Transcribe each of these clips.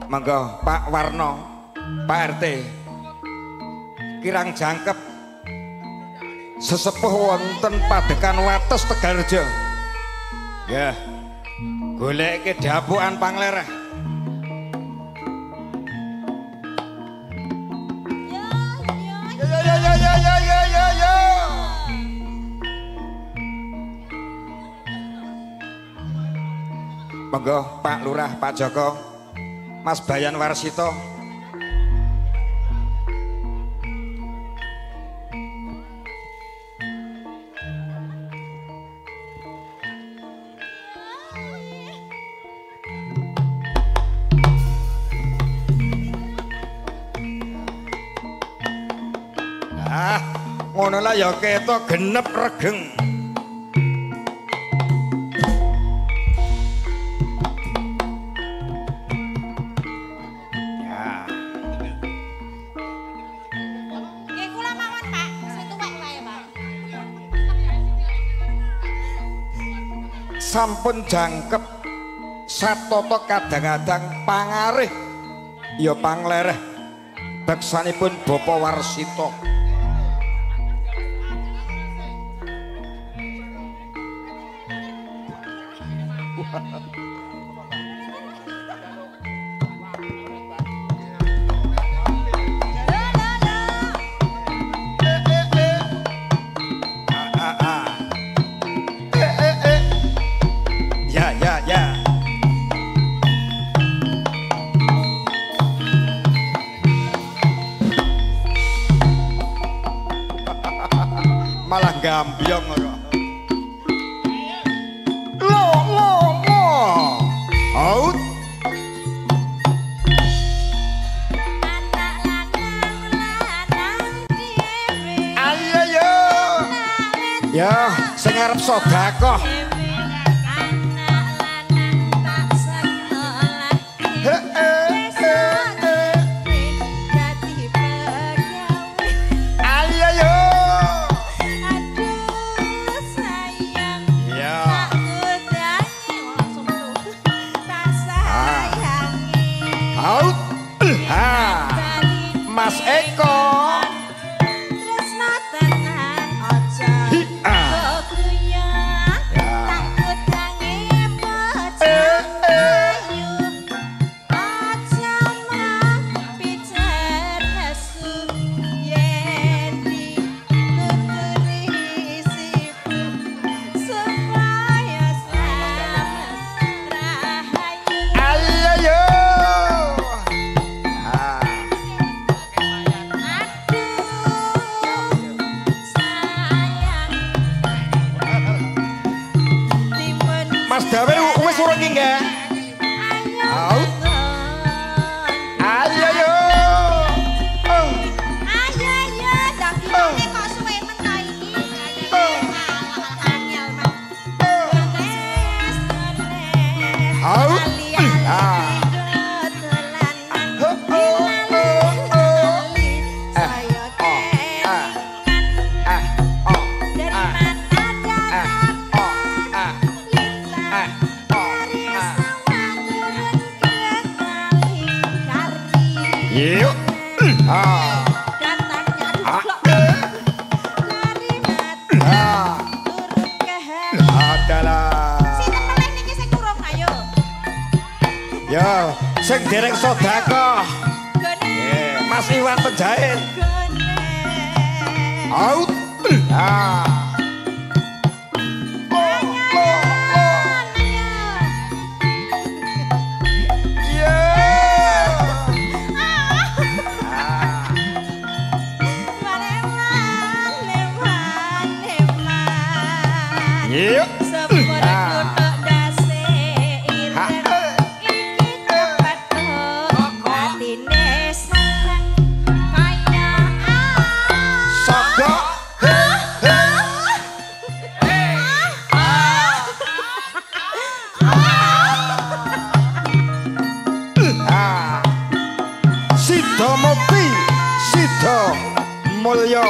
Monggo Pak Warno, Pak RT. Kirang jangkep sesepuh wonten Padekan Wates Tegalrejo. Ya. Goleke dapukan panglereh. Ya. Monggo Pak Lurah, Pak Joko, Mas Bayan Warsito. Ngono lah ya ketok genep regeng. Sampun jangkep satata kadang-kadang pangarih ya panglereh beksanipun Bapak Warsito. Ya. Malah gambyong kok. Lo. Out. Ayo. Ya, sing arep sedekah. Mas Eko tresno tenan aja keguyon takut tangi ayu aja pijar nesu yen dituturi sipu supaya selamat rahayu. Ayo Mas Dawe wis urung iki nggih. Out. Ayo. Dagingane kok suwe men ta iki. Angel men. Out. Yuk. Adalah. Sinten meleh niki sing kurang ayo. Yo, sing dereng sedekah. Nggih, Mas Iwan Penjahit. Out. Yuk. Sido Mukti, Sido Mulyo.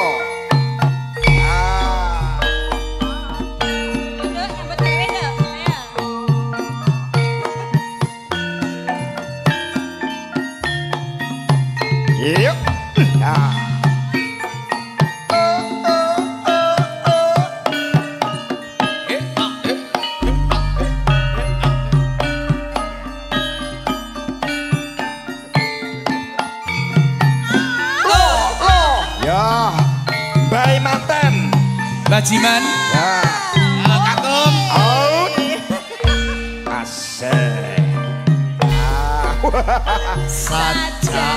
Bajiman. Ya. Kakung. Out. Asik. Saja.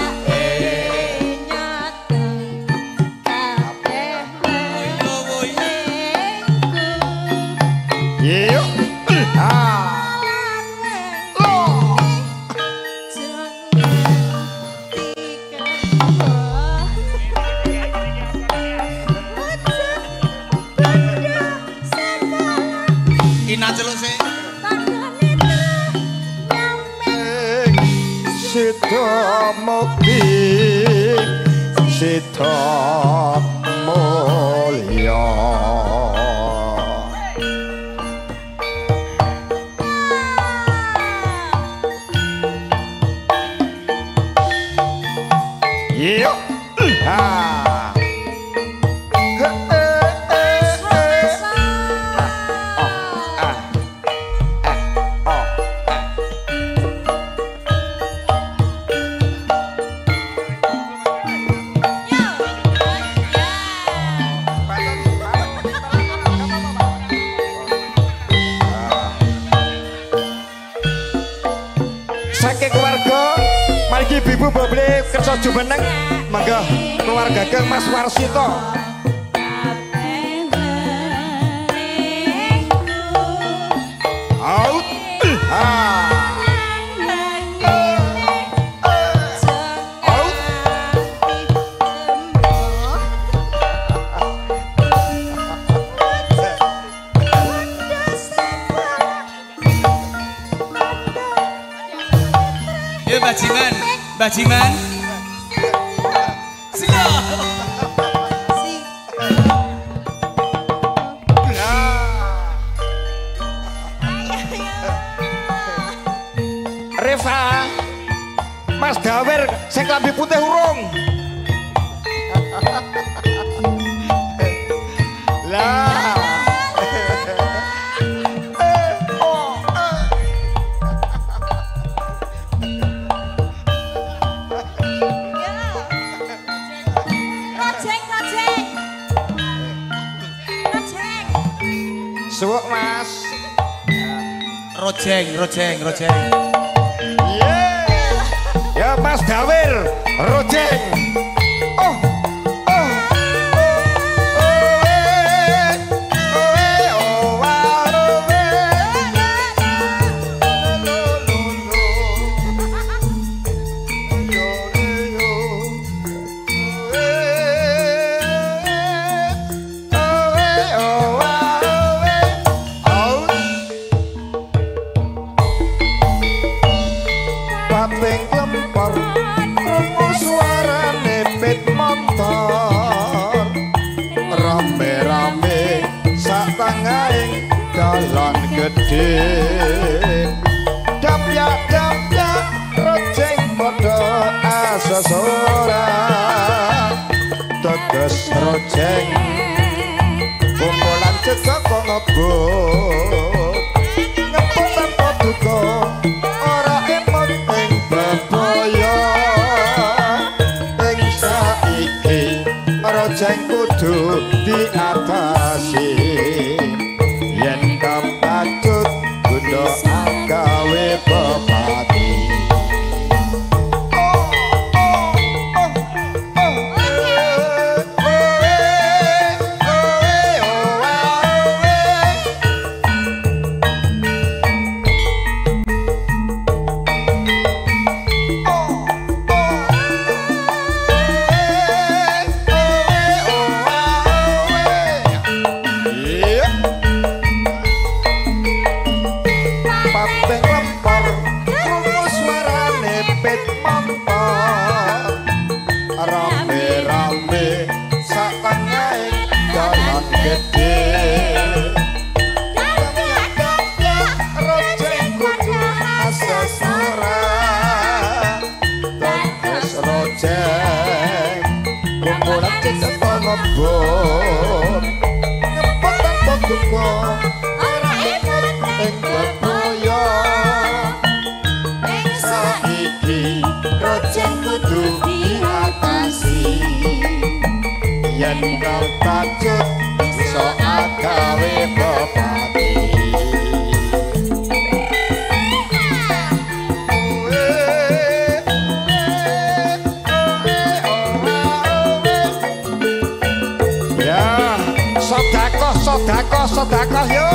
Yuk. Ina celuk sih. Sita mukti sita mulya yuk saking keluarga margi ibu boble kerja jumeneng mangga keluarga ke Mas Warsito out Bajiman, Bajiman. Sila. Reva, Mas Gawer, sing klambi putih urung. Lah. Suwuk Mas. Rojeng. Yeah. Ya Mas Gawir, rojeng. Pating lempar krungu suarane pit motor rame-rame sak tangahing dalan gedhe dapyak-dapyak rojeng padha asesora teges rojeng kumpulan cekak kok ngebut ngepot tanpa duka ora emot ing bebaya ing saiki rojeng kudu diatasi yen kapacut guna gawe bupati Pating lempar krungu suarane pit motor rame-rame sak tangahing dalan gedhe dapyak-dapyak rojeng kudu asesora teges rojeng kumpulan cecek ngebut ngepot tanpa duka ora emot ing bebaya ing saiki rojeng kudu diatasi yen kapacut iso agawe bupati. Ya, sedekah yo.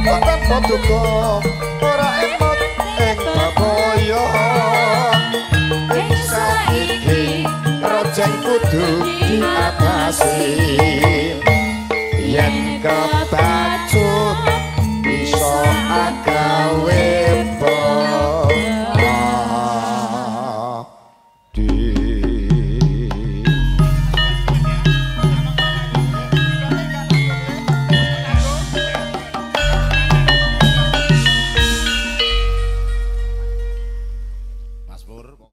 Ngapun duka ora emot ing baboyo ing saiki rojeng kudu diatasi yen kebacut iso agawe bupati.